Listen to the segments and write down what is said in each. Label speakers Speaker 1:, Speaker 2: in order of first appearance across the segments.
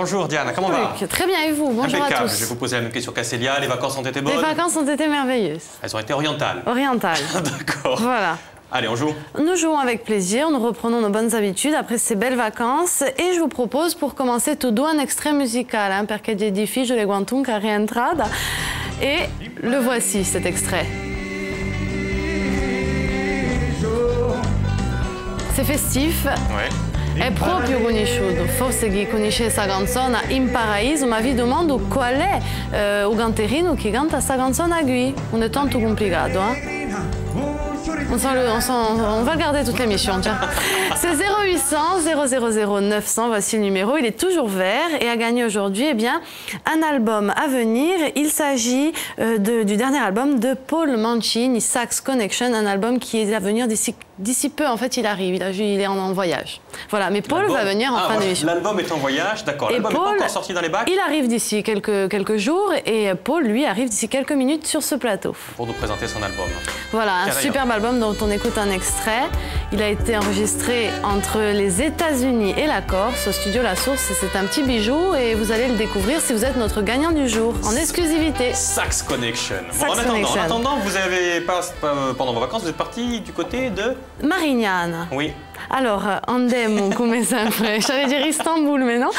Speaker 1: Bonjour Diana, comment va?
Speaker 2: Très bien, et vous? Bonjour à tous.
Speaker 1: Je vais vous poser la même question qu'Acélia. Les vacances ont été bonnes?
Speaker 2: Les vacances ont été merveilleuses.
Speaker 1: Elles ont été orientales?
Speaker 2: Orientales.
Speaker 1: D'accord.
Speaker 2: Voilà.
Speaker 1: Allez, on joue?
Speaker 2: Nous jouons avec plaisir, nous reprenons nos bonnes habitudes après ces belles vacances. Et je vous propose, pour commencer tout doux, un extrait musical, hein, perché è difficile quanto un rientrada. Et le voici, cet extrait. C'est festif.
Speaker 1: Ouais.
Speaker 2: È proprio conosciuto, forse chi conosce questa canzone in paradiso, ma vi domando qual è il canterino che canta questa canzone qui. Non è tanto complicato, hein? On va garder toute l'émission, tiens. C'est 0800 000 900, voici le numéro. Il est toujours vert et a gagné aujourd'hui un album à venir. Il s'agit du dernier album de Paul Mancini, Sax Connection, un album qui est à venir d'ici peu. En fait, il arrive, il est en voyage. Voilà, mais Paul va venir en fin d'émission.
Speaker 1: L'album est en voyage, d'accord. L'album n'est pas encore sorti dans les bacs?
Speaker 2: Il arrive d'ici quelques jours et Paul, lui, arrive d'ici quelques minutes sur ce plateau.
Speaker 1: Pour nous présenter son album.
Speaker 2: Voilà, un superbe album dont on écoute un extrait. Il a été enregistré entre les États-Unis et la Corse, au studio La Source. C'est un petit bijou et vous allez le découvrir si vous êtes notre gagnant du jour, en exclusivité.
Speaker 1: Sax Connection.
Speaker 2: Sax
Speaker 1: En attendant, vous avez pendant vos vacances, vous êtes parti du côté de
Speaker 2: Marignane.
Speaker 1: Oui.
Speaker 2: Allora, andemmo come sempre, j'allais dire Istanbul, mais non.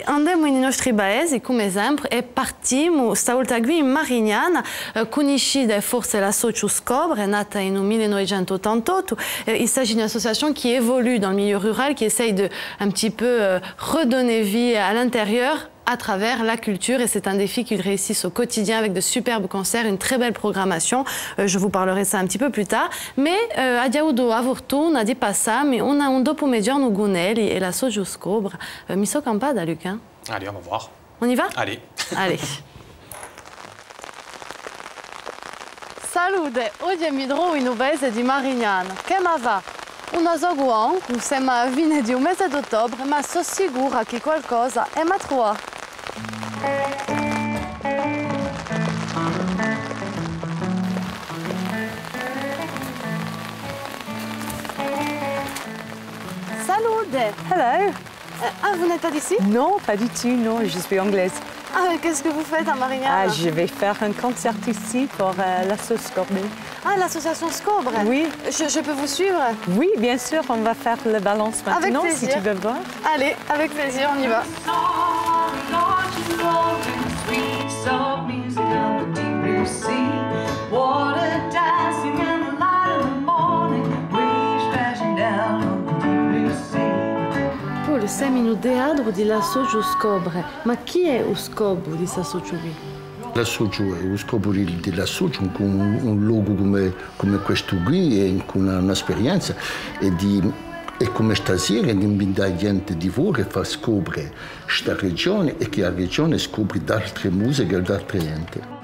Speaker 2: Andemmo nei nostri paesi, come sempre, e partimmo stavolta qui in Marignane, conoscida forse la Socio Scobre, nata in 1988. Il s'agit d'une association qui évolue dans le milieu rural, qui essaye de un petit peu redonner vie à l'intérieur à travers la culture, et c'est un défi qu'ils réussissent au quotidien avec de superbes concerts, une très belle programmation. Je vous parlerai de ça un petit peu plus tard. Mais abbiamo a fortuna di passare un dopomediano Gunelli e la Socio Scobre. Mi so campada, Luc, hein?
Speaker 1: Allez, on va voir.
Speaker 2: On y va?
Speaker 1: Allez.
Speaker 2: Allez. Salute, oggi mi trovo in un paese di Marignane. Che ma va? Una soguan, siamo a fine di un mese d'ottobre, ma sono sicura che qualcosa è ma trova. Salute!
Speaker 3: Hello!
Speaker 2: Ah, vous n'êtes pas d'ici?
Speaker 3: Non, pas du tout, non, je suis anglaise.
Speaker 2: Ah, qu'est-ce que vous faites à Marignane?
Speaker 3: Ah, je vais faire un concert ici pour la sauce Scobre.
Speaker 2: Ah, l'association Scobre?
Speaker 3: Oui.
Speaker 2: Je peux vous suivre?
Speaker 3: Oui, bien sûr, on va faire la balance maintenant, si tu veux voir.
Speaker 2: Allez, avec plaisir, on y va. Paul, siamo in un teatro di La Socio Scobre. Ma chi è lo scopo di questa socio qui?
Speaker 4: La Socio è lo scopo della Socio, con un luogo come questo qui e con un'esperienza e come stasera di invitare gente di fuori a scoprire questa regione e che la regione scopre altre musiche e altre gente.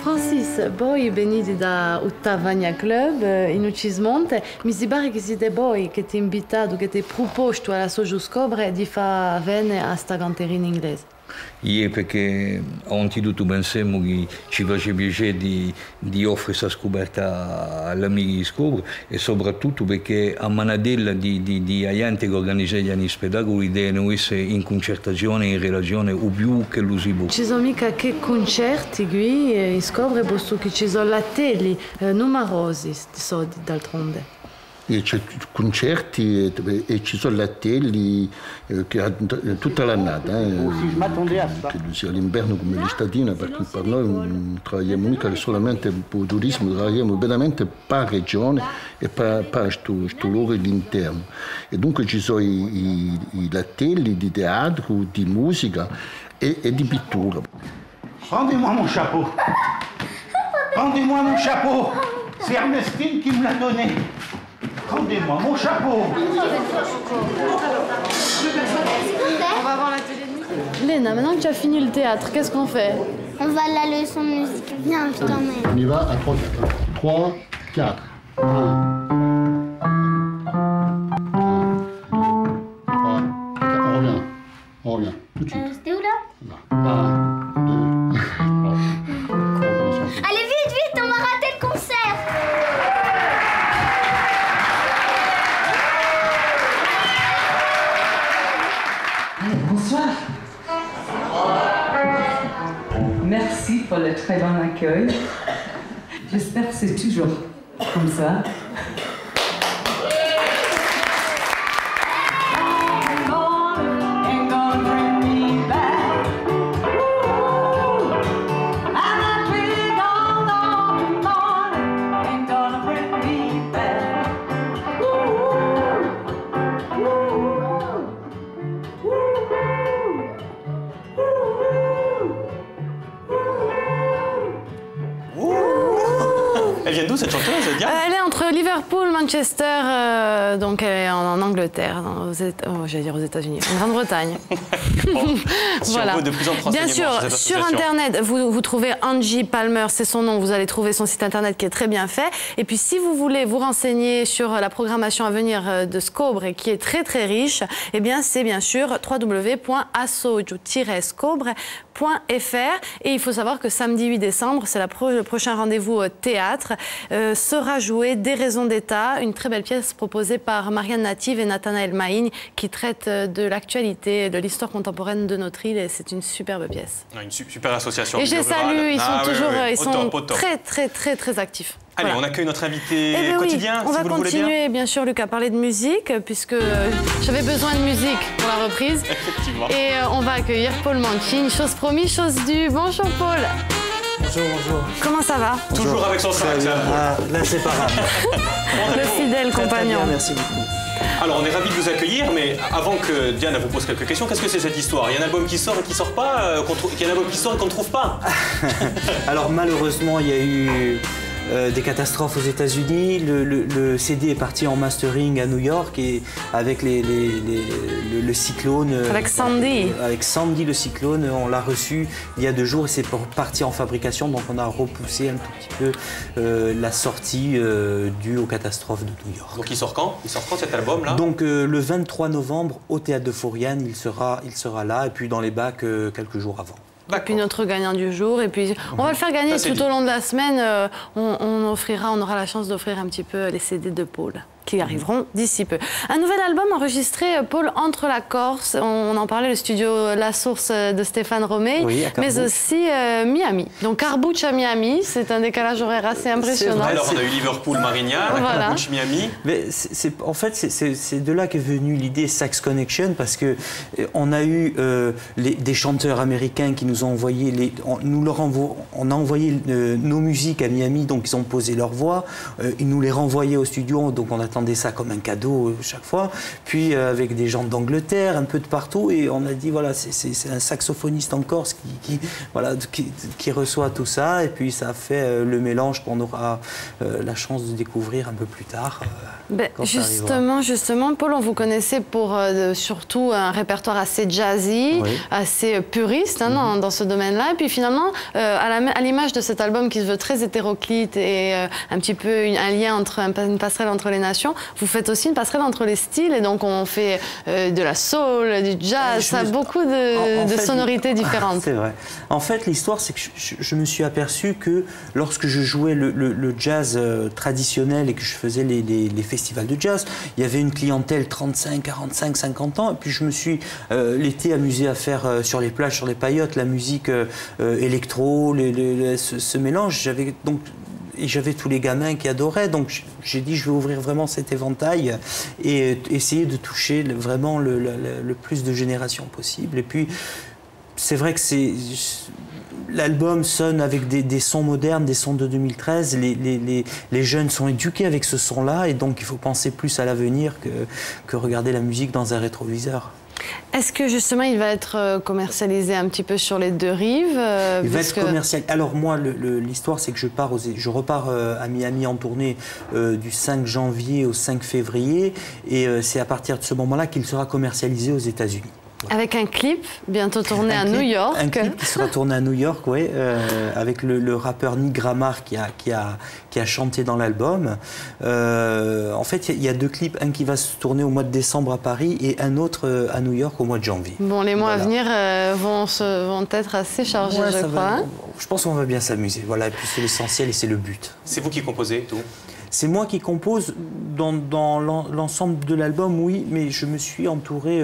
Speaker 2: Francis, voi venite da Ottavagna Club in Ucismonte. Mi si pare che siete voi che ti invitato, che ti proposto alla Socio Scobre di far venire a sta canterina inglese.
Speaker 5: Io perché anzitutto pensiamo che ci faceva piacere di offrire questa scoperta all'amici di Scobre e soprattutto perché a manadella di gente che organizzano gli spettacoli devono essere in concertazione, in relazione o più che lo si può.
Speaker 2: Ci sono mica che concerti qui in Scobre, posto che ci sono latelli numerosi d'altronde.
Speaker 4: C'è concerti e ci sono latelli tutta l'annata, che sia l'inverno come l'estate, perché per noi non lavoriamo mica solamente per il turismo, lavoriamo veramente per regione e per questo loro all'interno. E dunque ci sono i latelli di teatro, di musica e di pittura.
Speaker 6: Rendez-moi mon chapeau. Rendez-moi mon chapeau. C'est Ernestine qui me l'a donné. Rendez-moi mon chapeau.
Speaker 2: On va voir la télé. Léna, maintenant que tu as fini le théâtre, qu'est-ce qu'on fait?
Speaker 7: On va à la leçon de musique. Viens, je t'emmène.
Speaker 4: On y va à 3, 4. 1, 2, 3, 4. On revient. Tout de suite.
Speaker 7: C'était où là?
Speaker 4: Là.
Speaker 8: le très bon accueil. J'espère que c'est toujours comme ça.
Speaker 1: Elle vient d'où cette chanteuse, Diane?
Speaker 2: Elle est entre Liverpool, Manchester, donc elle est en Angleterre, j'allais dire aux États-Unis, en Grande-Bretagne.
Speaker 1: Bon,
Speaker 2: voilà.
Speaker 1: on veut de plus en plus
Speaker 2: Bien sûr,
Speaker 1: cette
Speaker 2: sur
Speaker 1: association.
Speaker 2: Internet, vous trouvez Angie Palmer, c'est son nom, vous allez trouver son site Internet qui est très bien fait. Et puis si vous voulez vous renseigner sur la programmation à venir de Scobre et qui est très très riche, eh bien c'est bien sûr www.assojo-scobre.fr. Et il faut savoir que samedi 8 décembre, c'est le prochain rendez-vous théâtre, sera joué Des raisons d'État, une très belle pièce proposée par Marianne Native et Nathanaël Maïgne qui traite de l'actualité, de l'histoire contemporaine de notre île et c'est une superbe pièce.
Speaker 1: Une super association.
Speaker 2: Et je les salue, ils sont toujours
Speaker 1: au top.
Speaker 2: très actifs.
Speaker 1: Allez,
Speaker 2: Voilà.
Speaker 1: on accueille notre invité
Speaker 2: Eh ben
Speaker 1: quotidien,
Speaker 2: oui, on
Speaker 1: si
Speaker 2: va
Speaker 1: vous le voulez bien.
Speaker 2: continuer, bien sûr, Luc a parlé de musique, puisque j'avais besoin de musique pour la reprise.
Speaker 1: Effectivement.
Speaker 2: Et on va accueillir Paul Mancini, chose promise, chose due. Bonjour Paul.
Speaker 9: Bonjour, bonjour.
Speaker 2: Comment ça va?
Speaker 1: Toujours avec son sax.
Speaker 9: L'inséparable.
Speaker 2: Le fidèle compagnon.
Speaker 9: Bien, merci beaucoup.
Speaker 1: Alors, on est ravis de vous accueillir, mais avant que Diane vous pose quelques questions, qu'est-ce que c'est cette histoire? Il y a un album qui sort et qui sort pas, il y a un album qui sort et qu'on ne trouve pas.
Speaker 9: Alors malheureusement, il y a eu des catastrophes aux États-Unis. Le CD est parti en mastering à New York et avec le cyclone.
Speaker 2: Avec Sandy.
Speaker 9: Avec Sandy le cyclone, on l'a reçu il y a 2 jours et c'est parti en fabrication. Donc on a repoussé un tout petit peu la sortie due aux catastrophes de New York.
Speaker 1: Donc il sort quand? Il sort quand cet album-là?
Speaker 9: Donc le 23 novembre au Théâtre de Fauriane, il sera là et puis dans les bacs quelques jours avant.
Speaker 2: Et puis notre gagnant du jour. Et puis on va le faire gagner tout au long de la semaine. On aura la chance d'offrir un petit peu les CD de Paul qui arriveront d'ici peu. Un nouvel album enregistré, Paul, entre la Corse, on en parlait, le studio La Source de Stéphane Romé,
Speaker 9: oui,
Speaker 2: mais aussi Miami. Donc Carbucci à Miami, c'est un décalage horaire assez impressionnant.
Speaker 1: Alors on a eu Liverpool, Marignane,
Speaker 2: voilà.
Speaker 1: Carbucci, Miami.
Speaker 9: Mais en fait, c'est de là qu'est venue l'idée Sax Connection, parce que on a eu des chanteurs américains qui nous ont envoyé, on a envoyé nos musiques à Miami, donc ils ont posé leur voix, ils nous les renvoyaient au studio, donc on attendait ça comme un cadeau chaque fois. Puis avec des gens d'Angleterre, un peu de partout, et on a dit voilà, c'est un saxophoniste en Corse qui reçoit tout ça, et puis ça a fait le mélange qu'on aura la chance de découvrir un peu plus tard.
Speaker 2: Justement, Paul, on vous connaissait pour surtout un répertoire assez jazzy, oui, assez puriste dans ce domaine-là. Et puis finalement, à l'image de cet album qui se veut très hétéroclite et un petit peu un lien entre une passerelle entre les nations, vous faites aussi une passerelle entre les styles. Et donc on fait de la soul, du jazz, ça a beaucoup de sonorités différentes.
Speaker 9: C'est vrai. En fait, l'histoire, c'est que je me suis aperçu que lorsque je jouais le jazz traditionnel et que je faisais les festivals de jazz, il y avait une clientèle 35, 45, 50 ans. Et puis je me suis l'été amusé à faire sur les plages, sur les paillotes, la musique électro, ce mélange. J'avais tous les gamins qui adoraient, donc j'ai dit je vais ouvrir vraiment cet éventail et essayer de toucher vraiment le plus de générations possible. Et puis c'est vrai que l'album sonne avec des sons modernes, des sons de 2013. Les jeunes sont éduqués avec ce son-là et donc il faut penser plus à l'avenir que regarder la musique dans un rétroviseur.
Speaker 2: Est-ce que justement il va être commercialisé un petit peu sur les 2 rives
Speaker 9: Il va être commercialisé. Alors moi, l'histoire c'est que je repars à Miami en tournée du 5 janvier au 5 février et c'est à partir de ce moment-là qu'il sera commercialisé aux États-Unis. Voilà.
Speaker 2: Avec un clip bientôt tourné à New York.
Speaker 9: Un clip qui sera tourné à New York, oui, avec le rappeur Nick Grammar qui a chanté dans l'album. En fait, il y a 2 clips, un qui va se tourner au mois de décembre à Paris et un autre à New York au mois de janvier.
Speaker 2: Bon, les mois à venir vont être assez chargés, je crois.
Speaker 9: Je pense qu'on va bien s'amuser. Voilà, et puis c'est l'essentiel et c'est le but.
Speaker 1: C'est vous qui composez tout?
Speaker 9: C'est moi qui compose dans l'ensemble de l'album, oui, mais je me suis entouré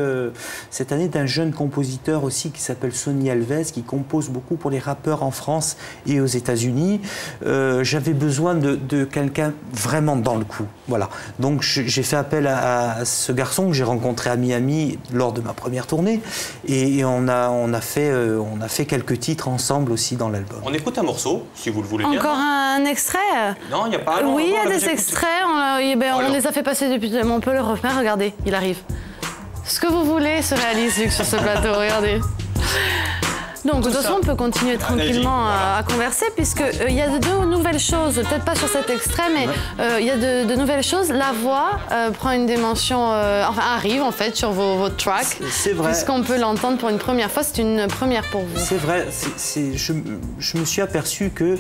Speaker 9: cette année d'un jeune compositeur aussi qui s'appelle Sonny Alves, qui compose beaucoup pour les rappeurs en France et aux États-Unis. J'avais besoin de quelqu'un vraiment dans le coup. Voilà. Donc j'ai fait appel à ce garçon que j'ai rencontré à Miami lors de ma première tournée, et on a fait quelques titres ensemble aussi dans l'album.
Speaker 1: On écoute un morceau, si vous le voulez bien.
Speaker 2: Encore un extrait?
Speaker 1: Non, il n'y a pas.
Speaker 2: Oui, il y a des extraits. On les a fait passer depuis. On peut le refaire. Regardez, il arrive. Ce que vous voulez se réalise, Luc, sur ce plateau. Regardez. Donc, de toute façon, on peut continuer tranquillement à converser, puisqu'il y a de nouvelles choses, peut-être pas sur cet extrait, mais il y a de nouvelles choses. La voix prend une dimension, enfin arrive en fait sur vos tracks.
Speaker 9: C'est vrai.
Speaker 2: Puisqu'on peut l'entendre pour une première fois, c'est une première pour vous.
Speaker 9: C'est vrai, je me suis aperçu que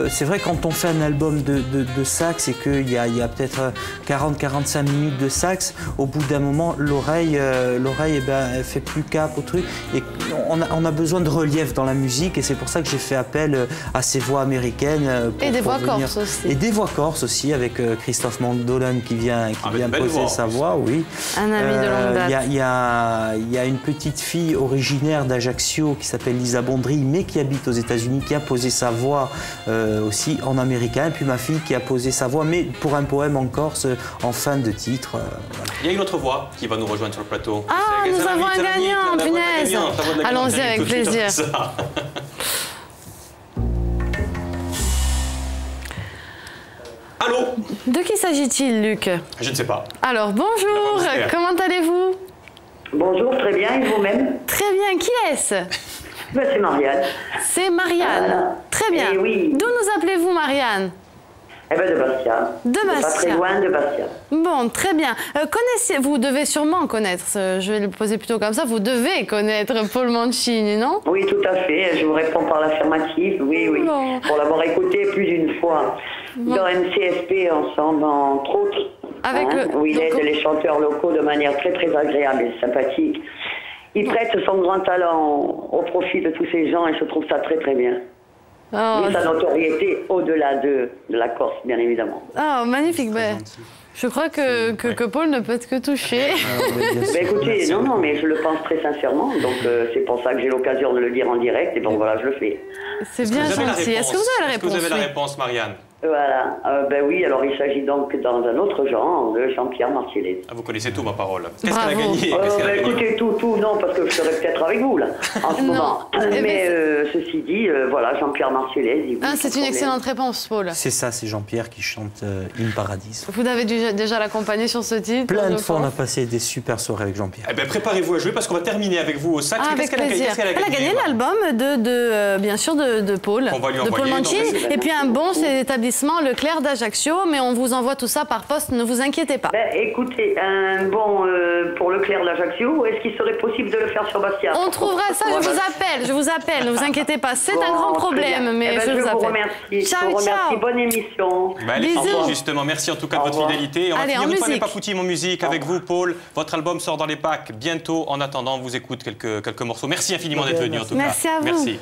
Speaker 9: c'est vrai quand on fait un album de sax et qu'il y a peut-être 40-45 minutes de sax, au bout d'un moment, l'oreille elle fait plus cap au truc, et on a besoin de relief dans la musique, et c'est pour ça que j'ai fait appel à ces voix américaines.
Speaker 2: Et des voix corses aussi.
Speaker 9: Et des voix corses aussi, avec Christophe Mandolan qui vient poser sa voix, oui.
Speaker 2: Un ami de longue date.
Speaker 9: Il y a une petite fille originaire d'Ajaccio qui s'appelle Lisa Bondry, mais qui habite aux États-Unis, qui a posé sa voix aussi en américain. Et puis ma fille qui a posé sa voix, mais pour un poème en corse, en fin de titre. Voilà.
Speaker 1: Il y a une autre voix qui va nous rejoindre sur le plateau.
Speaker 2: Ah, nous avons un gagnant, punaise. Allons-y avec plaisir.
Speaker 1: Allô?
Speaker 2: De qui s'agit-il, Luc?
Speaker 1: Je ne sais pas.
Speaker 2: Alors, bonjour, comment allez-vous?
Speaker 10: Bonjour, très bien, et vous-même?
Speaker 2: Très bien, qui est-ce?
Speaker 10: Ben, c'est Marianne. C'est
Speaker 2: Marianne, très bien.
Speaker 10: Oui.
Speaker 2: D'où nous appelez-vous, Marianne?
Speaker 10: Eh bien, de Bastia.
Speaker 2: De Bastia.
Speaker 10: Pas très loin de Bastia.
Speaker 2: Bon, très bien. Vous devez sûrement connaître, je vais le poser plutôt comme ça, vous devez connaître Paul Mancini, non?
Speaker 10: Oui, tout à fait, je vous réponds par l'affirmative, oui, oui. Bon. Pour l'avoir écouté plus d'une fois. Bon. Dans MCSP ensemble, entre autres.
Speaker 2: Avec
Speaker 10: où il aide les chanteurs locaux de manière très très agréable et sympathique. Il prête son grand talent au profit de tous ces gens, et je trouve ça très très bien.
Speaker 2: Oh,
Speaker 10: et sa notoriété au-delà de la Corse, bien évidemment.
Speaker 2: Oh, magnifique. Je crois que Paul ne peut être que touché.
Speaker 10: Écoutez, non, mais je le pense très sincèrement. Donc, c'est pour ça que j'ai l'occasion de le dire en direct. Et bon, voilà, je le fais.
Speaker 2: C'est bien gentil. Est-ce que vous avez la réponse?
Speaker 1: Est-ce que vous avez la réponse, Marianne?
Speaker 10: Voilà, ben oui, alors il s'agit donc dans un autre genre de Jean-Pierre Marcellesi.
Speaker 1: Ah, vous connaissez tout, ma parole. Qu'est-ce qu'elle a gagné?
Speaker 10: Écoutez, tout, non, parce que je serais peut-être avec vous, là, en ce moment. Mais ceci dit, voilà, Jean-Pierre Marcellesi.
Speaker 2: C'est une excellente réponse, Paul.
Speaker 9: C'est ça, c'est Jean-Pierre qui chante In Paradis.
Speaker 2: Vous avez déjà l'accompagné sur ce titre?
Speaker 9: Plein de fois, on a passé des super soirées avec Jean-Pierre.
Speaker 1: Eh bien, préparez-vous à jouer, parce qu'on va terminer avec vous au sax.
Speaker 2: Avec plaisir. Elle a gagné l'album, bien sûr, de Paul.
Speaker 1: De
Speaker 2: Paul Mancini. Et puis un bon, c'est l'établissement Leclerc d'Ajaccio, mais on vous envoie tout ça par poste, ne vous inquiétez pas.
Speaker 10: Écoutez, un bon pour Leclerc d'Ajaccio, est-ce qu'il serait possible de le faire sur Bastia?
Speaker 2: On trouvera ça, je vous appelle, ne vous inquiétez pas, c'est un grand problème, mais je vous appelle.
Speaker 10: Remercie.
Speaker 2: Ciao,
Speaker 10: je vous remercie,
Speaker 2: ciao.
Speaker 10: Bonne émission.
Speaker 2: Bisous.
Speaker 1: Justement, merci en tout cas de votre fidélité. Et on va finir une fois n'est pas foutu en musique avec vous, Paul. Votre album sort dans les packs bientôt. En attendant, on vous écoute quelques morceaux. Merci infiniment d'être venu en tout cas.
Speaker 2: Merci à vous.
Speaker 1: Merci.